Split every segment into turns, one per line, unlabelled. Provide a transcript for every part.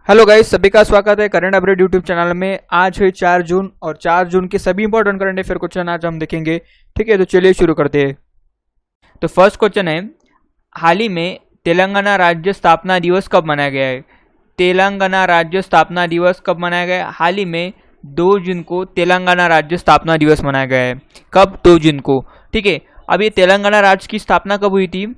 Hello guys, सभी का स्वागत है करंट अपडेट यूट्यूब चैनल में। आज है 4 जून और 4 जून के सभी इंपॉर्टेंट करंट अफेयर क्वेश्चन आज हम देखेंगे। ठीक है, तो चलिए शुरू करते हैं। तो फर्स्ट क्वेश्चन है, हाल ही में तेलंगाना राज्य स्थापना दिवस कब मनाया गया है? तेलंगाना राज्य स्थापना दिवस कब मनाया गया है? हाल ही में 2 जून को तेलंगाना राज्य स्थापना दिवस मनाया गया है। कब? 2 जून को। ठीक है, अब ये तेलंगाना राज्य की स्थापना कब हुई थी?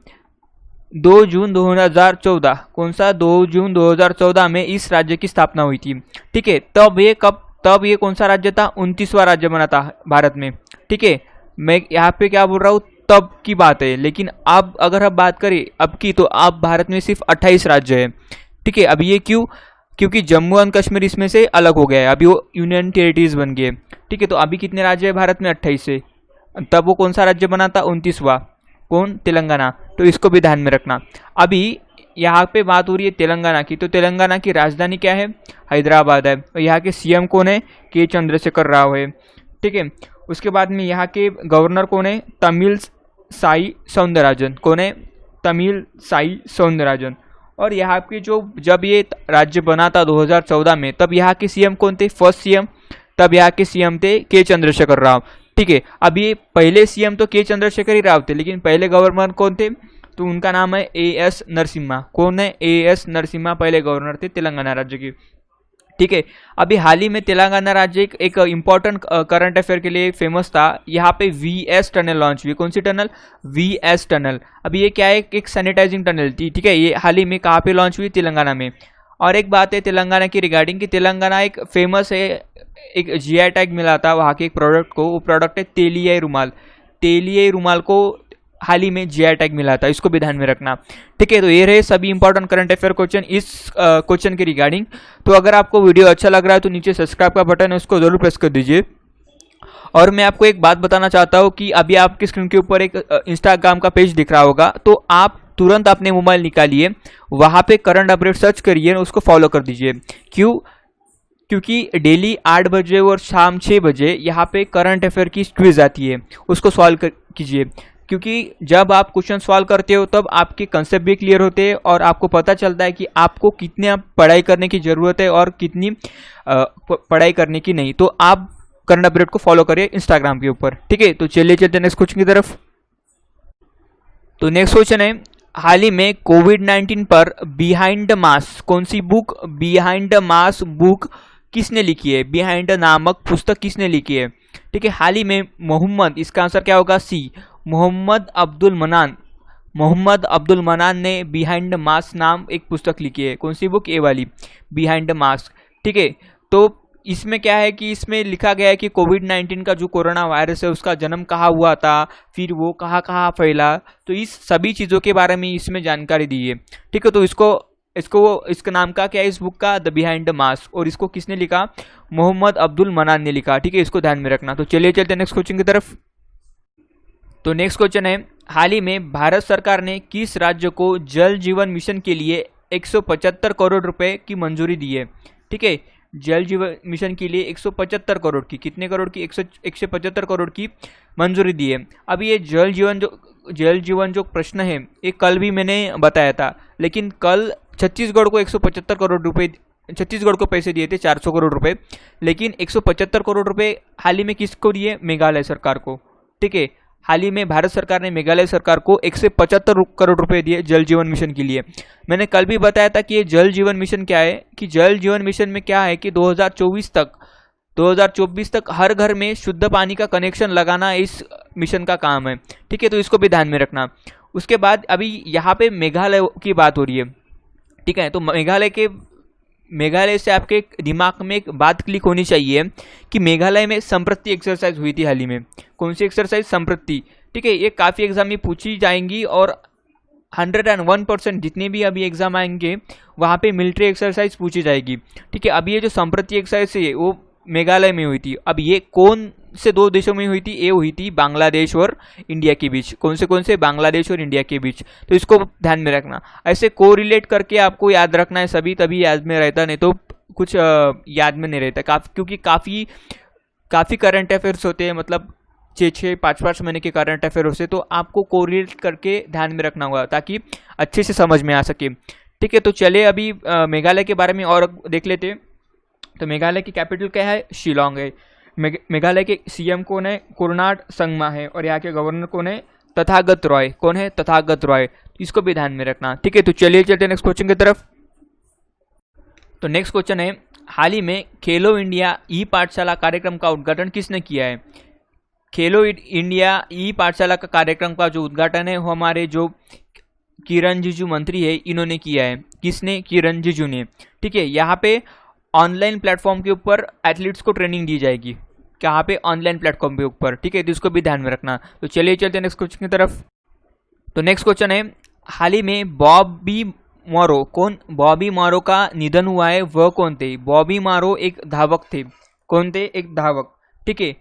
2 जून 2014। कौन सा? 2 जून 2014 में इस राज्य की स्थापना हुई थी। ठीक है, तब ये कौन सा राज्य था? 29वां राज्य बना था भारत में। ठीक है, मैं यहाँ पे क्या बोल रहा हूँ, तब की बात है, लेकिन अब अगर हम बात करें अब की, तो अब भारत में सिर्फ 28 राज्य है। ठीक है, अब ये क्यों? क्योंकि जम्मू एंड कश्मीर इसमें से अलग हो गया है, अभी वो यूनियन टेरिटरीज बन गए। ठीक है, तो अभी कितने राज्य है भारत में? 28 है। तब वो कौन सा राज्य बना था? 29वां। कौन? तेलंगाना। तो इसको भी ध्यान में रखना। अभी यहाँ पे बात हो रही है तेलंगाना की, तो तेलंगाना की राजधानी क्या है? हैदराबाद है। और यहाँ के सीएम कौन है? के चंद्रशेखर राव है। ठीक है, उसके बाद में यहाँ के गवर्नर कौन है? तमिल साई सौंदरराजन। कौन है? तमिल साई सौंदरराजन। और यहाँ के जब ये राज्य बना था 2014 में, तब यहाँ के सीएम कौन थे? फर्स्ट सीएम तब यहाँ के सीएम थे के चंद्रशेखर राव। ठीक है, अभी पहले सीएम तो के चंद्रशेखर ही राव थे, लेकिन पहले गवर्नर कौन थे? तो उनका नाम है एएस नरसिम्हा। कौन है? एएस नरसिम्हा पहले गवर्नर थे तेलंगाना राज्य के। ठीक है, अभी हाल ही में तेलंगाना राज्य एक इम्पॉर्टेंट करंट अफेयर के लिए फेमस था। यहाँ पे वीएस टनल लॉन्च हुई। कौन सी टनल? VS tunnel. अभी ये क्या है? एक सैनिटाइजिंग टनल थी। ठीक है, ये हाल ही में कहाँ पे लॉन्च हुई? तेलंगाना में। और एक बात है तेलंगाना की रिगार्डिंग कि तेलंगाना एक फेमस है, एक जीआई टैग मिला था वहाँ के एक प्रोडक्ट को। वो प्रोडक्ट है तेलियाई रुमाल। तेलियाई रुमाल को हाल ही में जीआई टैग मिला था, इसको भी ध्यान में रखना। ठीक है, तो ये रहे सभी इंपॉर्टेंट करंट अफेयर क्वेश्चन इस क्वेश्चन के रिगार्डिंग। तो अगर आपको वीडियो अच्छा लग रहा है तो नीचे सब्सक्राइब का बटन है, उसको जरूर प्रेस कर दीजिए। और मैं आपको एक बात बताना चाहता हूँ कि अभी आपकी स्क्रीन के ऊपर एक इंस्टाग्राम का पेज दिख रहा होगा, तो आप तुरंत अपने मोबाइल निकालिए, वहाँ पे करंट अपडेट सर्च करिए, उसको फॉलो कर दीजिए। क्यों? क्योंकि डेली 8 बजे और शाम 6 बजे यहाँ पे करंट अफेयर की क्विज आती है, उसको सॉल्व कीजिए। क्योंकि जब आप क्वेश्चन सॉल्व करते हो तब आपके कंसेप्ट भी क्लियर होते हैं और आपको पता चलता है कि आपको कितनी पढ़ाई करने की ज़रूरत है और कितनी पढ़ाई करने की नहीं। तो आप करंट अपडेट को फॉलो करिए इंस्टाग्राम के ऊपर। ठीक है, तो चलिए चलते नेक्स्ट क्वेश्चन की तरफ। तो नेक्स्ट क्वेश्चन है, हाल ही में कोविड-19 पर बिहाइंड मास, कौन सी बुक? बिहाइंड मास बुक किसने लिखी है? बिहाइंड नामक पुस्तक किसने लिखी है? ठीक है, हाल ही में मोहम्मद, इसका आंसर क्या होगा? सी, मोहम्मद अब्दुल मनान। मोहम्मद अब्दुल मनान ने बिहाइंड मास नाम एक पुस्तक लिखी है। कौन सी बुक? ए वाली, बिहाइंड मास। ठीक है, तो इसमें क्या है कि इसमें लिखा गया है कि कोविड-19 का जो कोरोना वायरस है उसका जन्म कहाँ हुआ था, फिर वो कहाँ कहाँ फैला, तो इस सभी चीज़ों के बारे में इसमें जानकारी दी है। ठीक है, तो इसका नाम का क्या है इस बुक का? द बिहाइंड मास। और इसको किसने लिखा? मोहम्मद अब्दुल मनान ने लिखा। ठीक है, इसको ध्यान में रखना। तो चलिए चलते हैं नेक्स्ट क्वेश्चन की तरफ। तो नेक्स्ट क्वेश्चन है, हाल ही में भारत सरकार ने किस राज्य को जल जीवन मिशन के लिए 175 करोड़ रुपए की मंजूरी दी है? ठीक है, जल जीवन मिशन के लिए 175 करोड़ की, कितने करोड़ की? 175 करोड़ की मंजूरी दी है। अब ये जल जीवन जो प्रश्न है, ये कल भी मैंने बताया था, लेकिन कल छत्तीसगढ़ को 175 करोड़ रुपए, छत्तीसगढ़ को पैसे दिए थे 400 करोड़ रुपए, लेकिन 175 करोड़ रुपए हाल ही में किसको दिए? मेघालय सरकार को। ठीक है, हाल ही में भारत सरकार ने मेघालय सरकार को 175 करोड़ रुपए दिए जल जीवन मिशन के लिए। मैंने कल भी बताया था कि ये जल जीवन मिशन क्या है, कि जल जीवन मिशन में क्या है कि 2024 तक हर घर में शुद्ध पानी का कनेक्शन लगाना इस मिशन का काम है। ठीक है, तो इसको भी ध्यान में रखना। उसके बाद अभी यहाँ पे मेघालय की बात हो रही है। ठीक है, तो मेघालय से आपके दिमाग में एक बात क्लिक होनी चाहिए कि मेघालय में संप्रति एक्सरसाइज हुई थी हाल ही में। कौन सी एक्सरसाइज? संप्रति। ठीक है, ये काफ़ी एग्जाम में पूछी जाएंगी और 101% जितने भी अभी एग्जाम आएंगे वहाँ पे मिलिट्री एक्सरसाइज पूछी जाएगी। ठीक है, अभी ये जो संप्रति एक्सरसाइज है वो मेघालय में हुई थी। अब ये कौन से 2 देशों में हुई थी? ये हुई थी बांग्लादेश और इंडिया के बीच। कौन से? बांग्लादेश और इंडिया के बीच। तो इसको ध्यान में रखना। ऐसे कोरिलेट करके आपको याद रखना है, सभी तभी याद में रहता, नहीं तो कुछ याद में नहीं रहता। क्योंकि काफ़ी करंट अफेयर्स होते हैं, मतलब 6-6, 5-5 महीने के करंट अफेयर होते, तो आपको कोरिलेट करके ध्यान में रखना होगा ताकि अच्छे से समझ में आ सके। ठीक है, तो चलिए अभी मेघालय के बारे में और देख लेते हैं। तो मेघालय की कैपिटल क्या है? शिलोंग है। मेघालय के सीएम कौन है? कोनराड संगमा है। और यहाँ के गवर्नर कौन है? तथागत रॉय। कौन है? तथागत रॉय। इसको भी ध्यान में रखना, ठीक है। तो चलिए चलते हैं नेक्स्ट क्वेश्चन की तरफ। तो नेक्स्ट क्वेश्चन है, हाल ही में खेलो इंडिया ई पाठशाला कार्यक्रम का उद्घाटन किसने किया है? खेलो इंडिया ई पाठशाला का कार्यक्रम का जो उद्घाटन है वो हमारे जो किरण रिजिजू मंत्री है इन्होंने किया है। किसने? किरण रिजिजू ने। ठीक है, यहाँ पे ऑनलाइन प्लेटफॉर्म के ऊपर एथलीट्स को ट्रेनिंग दी जाएगी। कहाँ पे? ऑनलाइन प्लेटफॉर्म के ऊपर, ठीक है। तो इसको भी ध्यान में रखना। तो चलिए चलते हैं नेक्स्ट क्वेश्चन की तरफ। तो नेक्स्ट क्वेश्चन है, हाल ही में बॉबी मोरो, कौन? बॉबी मोरो का निधन हुआ है, वह कौन थे? बॉबी मोरो एक धावक थे। कौन थे? एक धावक, ठीक है।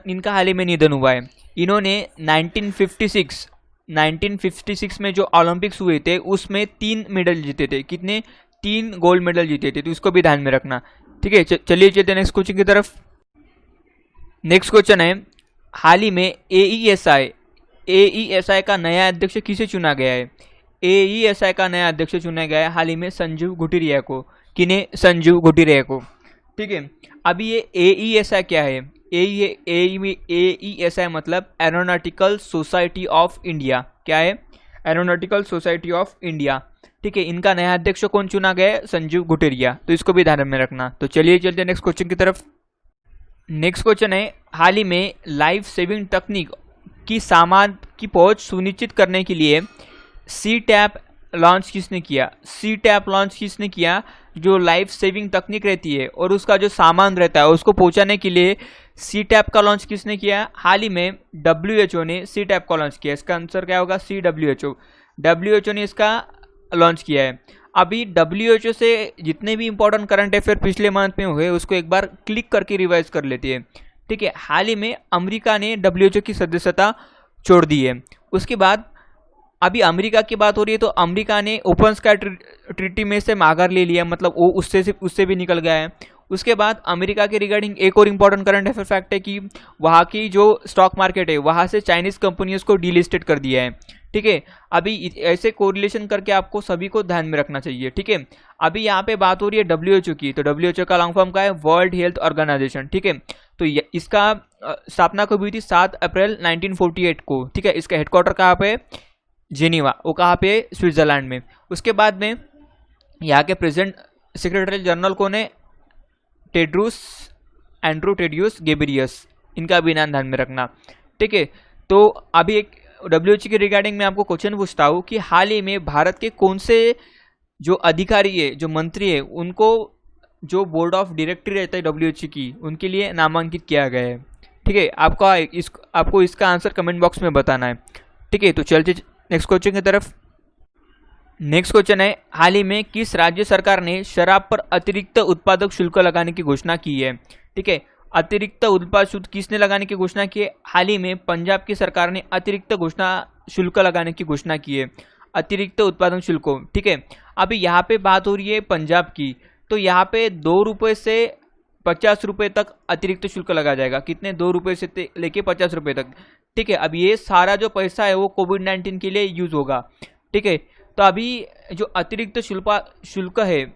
इनका हाल ही में निधन हुआ है। इन्होंने 1956 में जो ओलंपिक्स हुए थे उसमें 3 मेडल जीते थे। कितने? 3 गोल्ड मेडल जीते थे। तो इसको भी ध्यान में रखना, ठीक है। चलिए चलते हैं नेक्स्ट क्वेश्चन की तरफ। नेक्स्ट क्वेश्चन है, हाल ही में एईएसआई का नया अध्यक्ष किसे चुना गया है? एईएसआई का नया अध्यक्ष चुना गया है हाल ही में संजीव गुटिरिया को। किन्हें? संजीव गुटिरिया को, ठीक है। अभी ये एईएसआई क्या है? एईएसआई मतलब एरोनॉटिकल सोसाइटी ऑफ इंडिया। क्या है? एरोनॉटिकल सोसाइटी ऑफ इंडिया, ठीक है। इनका नया अध्यक्ष कौन चुना गया है? संजीव गुटिरिया। तो इसको भी ध्यान में रखना। तो चलिए चलते हैं नेक्स्ट क्वेश्चन की तरफ। नेक्स्ट क्वेश्चन है, हाल ही में लाइफ सेविंग तकनीक की सामान की पहुंच सुनिश्चित करने के लिए सी टैप लॉन्च किसने किया? सी टैप लॉन्च किसने किया? जो लाइफ सेविंग तकनीक रहती है और उसका जो सामान रहता है उसको पहुंचाने के लिए सी टैप का लॉन्च किसने किया? हाल ही में WHO ने सी टैप का लॉन्च किया। इसका आंसर क्या होगा? WHO ने इसका लॉन्च किया है। अभी WHO से जितने भी इंपॉर्टेंट करंट अफेयर पिछले मंथ में हुए उसको एक बार क्लिक करके रिवाइज कर लेते हैं, ठीक है। हाल ही में अमेरिका ने WHO की सदस्यता छोड़ दी है। उसके बाद अभी अमेरिका की बात हो रही है तो अमेरिका ने ओपन स्काई ट्रीटी में से माघार ले लिया, मतलब वो उससे भी निकल गया है। उसके बाद अमेरिका के रिगार्डिंग एक और इम्पॉर्टेंट करंट अफेयर फैक्ट है कि वहाँ की जो स्टॉक मार्केट है वहाँ से चाइनीज कंपनियों को डीलिस्टेड कर दिया है, ठीक है। अभी ऐसे कोरिलेशन करके आपको सभी को ध्यान में रखना चाहिए, ठीक है। अभी यहाँ पे बात हो रही है WHO की, तो WHO का लॉन्ग फॉर्म का है? वर्ल्ड हेल्थ ऑर्गेनाइजेशन, ठीक है। तो इसका स्थापना कब हुई थी? 7 अप्रैल 1948 को, ठीक है। इसका हेडक्वार्टर कहाँ पे? जेनीवा। वो कहाँ पे? स्विट्जरलैंड में। उसके बाद में यहाँ के प्रेसिडेंट सेक्रेटरी जनरल कौन है? Andrew Tedros Ghebreyesus. इनका भी नाम ध्यान में रखना, ठीक है। तो अभी एक WHO के रिगार्डिंग में आपको क्वेश्चन पूछता हूँ कि हाल ही में भारत के कौन से जो अधिकारी है, जो मंत्री है, उनको जो बोर्ड ऑफ डायरेक्टर रहता है WHO की, उनके लिए नामांकित किया गया है, ठीक है। आपको इसका आंसर कमेंट बॉक्स में बताना है, ठीक है। तो चलते नेक्स्ट क्वेश्चन की तरफ। नेक्स्ट क्वेश्चन है, हाल ही में किस राज्य सरकार ने शराब पर अतिरिक्त उत्पादक शुल्क लगाने की घोषणा की है? ठीक है, अतिरिक्त उत्पाद शुल्क किसने लगाने की घोषणा की है? हाल ही में पंजाब की सरकार ने अतिरिक्त शुल्क लगाने की घोषणा की है, अतिरिक्त उत्पादन शुल्क, ठीक है। अभी यहाँ पे बात हो रही है पंजाब की, तो यहाँ पे 2 रुपये से 50 रुपये तक अतिरिक्त शुल्क लगा जाएगा। कितने? 2 रुपये से लेके 50 रुपये तक, ठीक है। अब ये सारा जो पैसा है वो कोविड-19 के लिए यूज होगा, ठीक है। तो अभी जो अतिरिक्त शुल्क है,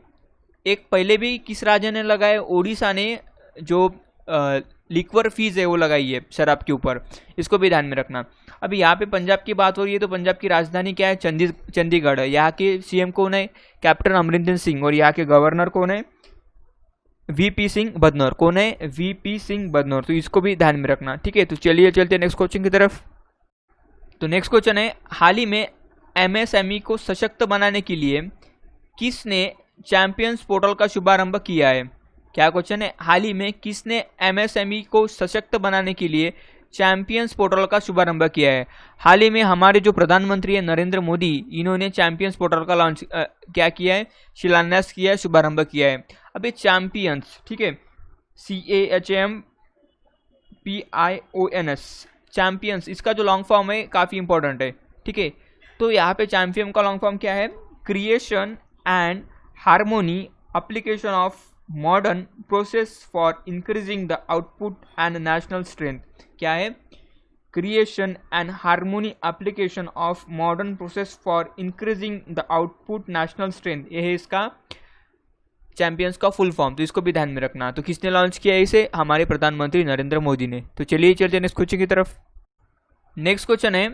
एक पहले भी किस राज्य ने लगाया? ओडिशा ने जो लिक्वर फीस है वो लगाई है शराब के ऊपर, इसको भी ध्यान में रखना। अभी यहाँ पे पंजाब की बात हो रही है तो पंजाब की राजधानी क्या है? चंडीगढ़ है। यहाँ के सीएम कौन है? कैप्टन अमरिंदर सिंह। और यहाँ के गवर्नर कौन है? VP सिंह बदनौर। कौन है? VP सिंह बदनौर। तो इसको भी ध्यान में रखना, ठीक है। तो चलिए चलते हैं नेक्स्ट क्वेश्चन की तरफ। तो नेक्स्ट क्वेश्चन है, हाल ही में MSME को सशक्त बनाने के लिए किसने चैंपियंस पोर्टल का शुभारंभ किया है? क्या क्वेश्चन है? हाल ही में किसने MSME को सशक्त बनाने के लिए चैंपियंस पोर्टल का शुभारंभ किया है? हाल ही में हमारे जो प्रधानमंत्री है नरेंद्र मोदी, इन्होंने चैंपियंस पोर्टल का लॉन्च क्या किया है? शिलान्यास किया है, शुभारंभ किया है। अभी चैंपियंस, ठीक है, CHAMPIONS, चैंपियंस, इसका जो लॉन्ग फॉर्म है काफ़ी इंपॉर्टेंट है, ठीक है। तो यहाँ पे चैंपियन का लॉन्ग फॉर्म क्या है? Creation and harmony application of modern process for increasing the output and national strength. क्या है? creation and harmony application of modern process for increasing the output national strength। ये है इसका चैंपियंस का full form, तो इसको भी ध्यान में रखना। तो किसने लॉन्च किया इसे? हमारे प्रधानमंत्री नरेंद्र मोदी ने। तो चलिए चलते हैं नेक्स्ट क्वेश्चन की तरफ। नेक्स्ट क्वेश्चन है,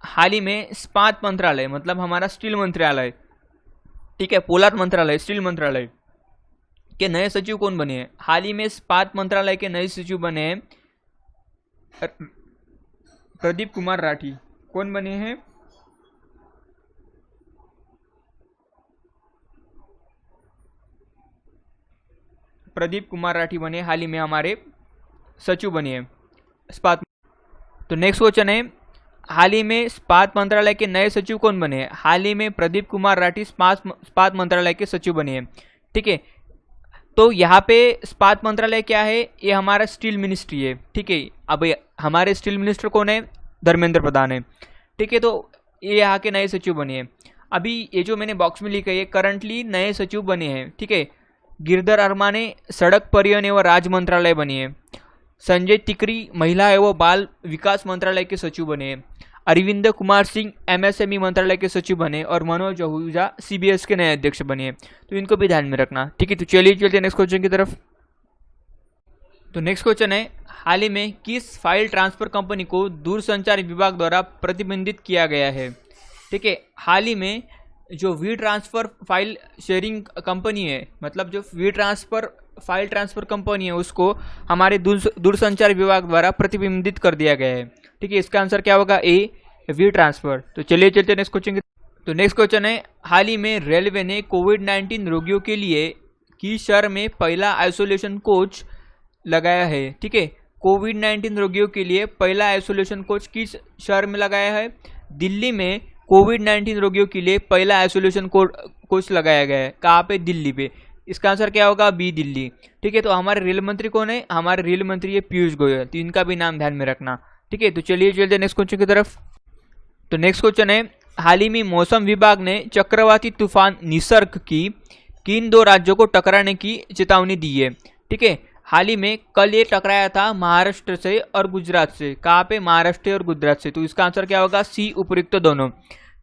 हाल ही में इस्पात मंत्रालय मतलब हमारा स्टील मंत्रालय, ठीक है, पोलाद मंत्रालय, स्टील मंत्रालय के नए सचिव कौन बने हैं? हाल ही में इस्पात मंत्रालय के नए सचिव बने हैं प्रदीप कुमार राठी। कौन बने हैं? प्रदीप कुमार राठी बने, हाल ही में हमारे सचिव बने हैं इस्पात। तो नेक्स्ट क्वेश्चन है, हाल ही में इस्पात मंत्रालय के नए सचिव कौन बने हैं? हाल ही में प्रदीप कुमार राठी इस्पात मंत्रालय के सचिव बने हैं, ठीक है। तो यहाँ पे इस्पात मंत्रालय क्या है? ये हमारा स्टील मिनिस्ट्री है, ठीक है। अब हमारे स्टील मिनिस्टर कौन है? धर्मेंद्र प्रधान है, ठीक है। तो ये यहाँ के नए सचिव बने हैं। अभी ये जो मैंने बॉक्स में लिखा है करंटली नए सचिव बने हैं, ठीक है। गिरधर अरमाने सड़क परिवहन एवं राज्य मंत्रालय बने हैं। संजय तिकरी महिला एवं बाल विकास मंत्रालय के सचिव बने हैं। अरविंद कुमार सिंह एमएसएमई मंत्रालय के सचिव बने और मनोज आहूजा सीबीएस के नए अध्यक्ष बने हैं। तो इनको भी ध्यान में रखना, ठीक है। तो चलिए चलते हैं नेक्स्ट क्वेश्चन की तरफ। तो नेक्स्ट क्वेश्चन है, हाल ही में किस फाइल ट्रांसफर कंपनी को दूरसंचार विभाग द्वारा प्रतिबंधित किया गया है? ठीक है, हाल ही में जो WeTransfer file sharing company है, मतलब जो WeTransfer file transfer company है, उसको हमारे दूरसंचार विभाग द्वारा प्रतिबंधित कर दिया गया है, ठीक है। इसका आंसर क्या होगा? ए, वी ट्रांसफर। तो चलिए चलते हैं नेक्स्ट क्वेश्चन। तो नेक्स्ट क्वेश्चन है, हाल ही में रेलवे ने कोविड-19 रोगियों के लिए किस शहर में पहला आइसोलेशन कोच लगाया है? ठीक है, कोविड-19 रोगियों के लिए पहला आइसोलेशन कोच किस शहर में लगाया है? दिल्ली में कोविड-19 रोगियों के लिए पहला आइसोलेशन कोच लगाया गया है। कहाँ पे? दिल्ली पे। इसका आंसर क्या होगा? बी, दिल्ली, ठीक है। तो हमारे रेल मंत्री कौन है? हमारे रेल मंत्री है पीयूष गोयल। तो इनका भी नाम ध्यान में रखना, ठीक है। तो चलिए चलते नेक्स्ट क्वेश्चन की तरफ। तो नेक्स्ट क्वेश्चन है, हाल ही में मौसम विभाग ने चक्रवाती तूफान निसर्ग की किन दो राज्यों को टकराने की चेतावनी दी है? ठीक है, हाल ही में कल ये टकराया था महाराष्ट्र से और गुजरात से। कहाँ पे? महाराष्ट्र और गुजरात से। तो इसका आंसर क्या होगा? सी, उपयुक्त दोनों,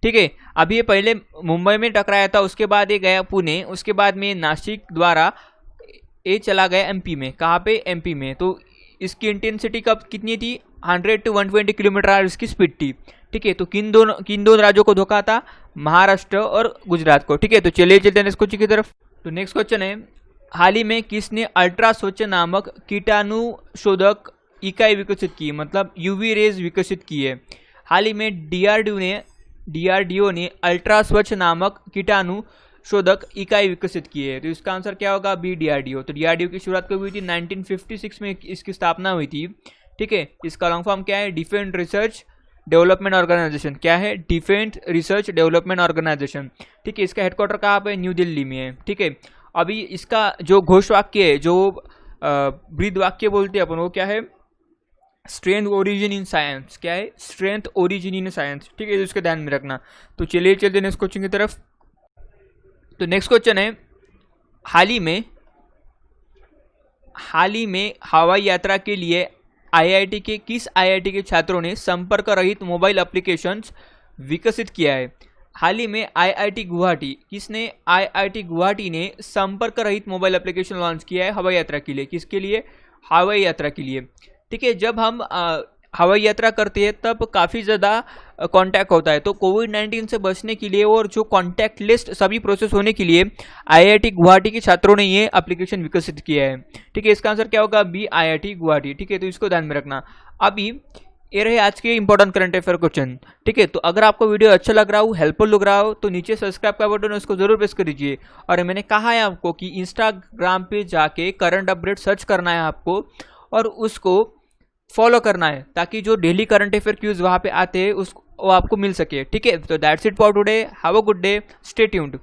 ठीक है। अभी ये पहले मुंबई में टकराया था, उसके बाद ये गया पुणे, उसके बाद में नासिक द्वारा ये चला गया एमपी में। कहाँ पे? एमपी में। तो इसकी इंटेंसिटी कब कितनी थी? 100 to 120 किलोमीटर इसकी स्पीड थी, ठीक है। तो किन दोनों राज्यों को धोखा था? महाराष्ट्र और गुजरात को, ठीक है। तो चलिए चलते हैं नेक्स्ट क्वेश्चन की तरफ। तो नेक्स्ट क्वेश्चन है, हाल ही में किसने अल्ट्रा स्वच्छ नामक कीटाणु शोधक इकाई विकसित की, मतलब यूवी रेज विकसित की है? हाल ही में डीआरडीओ ने अल्ट्रा स्वच्छ नामक कीटाणु शोधक इकाई विकसित की है। तो इसका आंसर क्या होगा? B, DRDO. तो डीआरडीओ की शुरुआत कब हुई थी? 1956 में इसकी स्थापना हुई थी, ठीक है। इसका लॉन्ग फॉर्म क्या है? Defence research development organisation. क्या है? डिफेंस रिसर्च डेवलपमेंट ऑर्गेनाइजेशन, ठीक है। इसका हेडक्वार्टर कहाँ पे? न्यू दिल्ली में है, ठीक है। अभी इसका जो घोष वाक्य है, जो ब्रीद वाक्य बोलते हैं अपन, वो क्या है? Strength origin in science. क्या है? स्ट्रेंथ ओरिजिन इन साइंस, ठीक है। तो इसका ध्यान में रखना। तो चलिए चलते हैं नेक्स्ट क्वेश्चन की तरफ। तो नेक्स्ट क्वेश्चन है, हाल ही में हवाई यात्रा के लिए किस आईआईटी के छात्रों ने संपर्क रहित मोबाइल एप्लीकेशंस विकसित किया है? हाल ही में आईआईटी गुवाहाटी ने संपर्क रहित मोबाइल एप्लीकेशन लॉन्च किया है हवाई यात्रा के लिए। किसके लिए? हवाई यात्रा के लिए, ठीक है। जब हम हवाई यात्रा करते हैं तब काफ़ी ज़्यादा कांटेक्ट होता है, तो कोविड-19 से बचने के लिए और जो कांटेक्ट लिस्ट सभी प्रोसेस होने के लिए आईआईटी गुवाहाटी के छात्रों ने ये एप्लीकेशन विकसित किया है, ठीक है। इसका आंसर क्या होगा? बी, आईआईटी गुवाहाटी, ठीक है। तो इसको ध्यान में रखना। अभी ये रहे आज के इंपॉर्टेंट करंट अफेयर क्वेश्चन, ठीक है। तो अगर आपको वीडियो अच्छा लग रहा हो, हेल्पफुल लग रहा हो, तो नीचे सब्सक्राइब का बटन है, उसको जरूर प्रेस कर दीजिए। और मैंने कहा है आपको कि इंस्टाग्राम पे जाके करंट अपडेट सर्च करना है आपको और उसको फॉलो करना है, ताकि जो डेली करंट अफेयर क्यूज वहाँ पे आते हैं वो आपको मिल सके, ठीक है। तो that's it for today. Have a good day, stay tuned.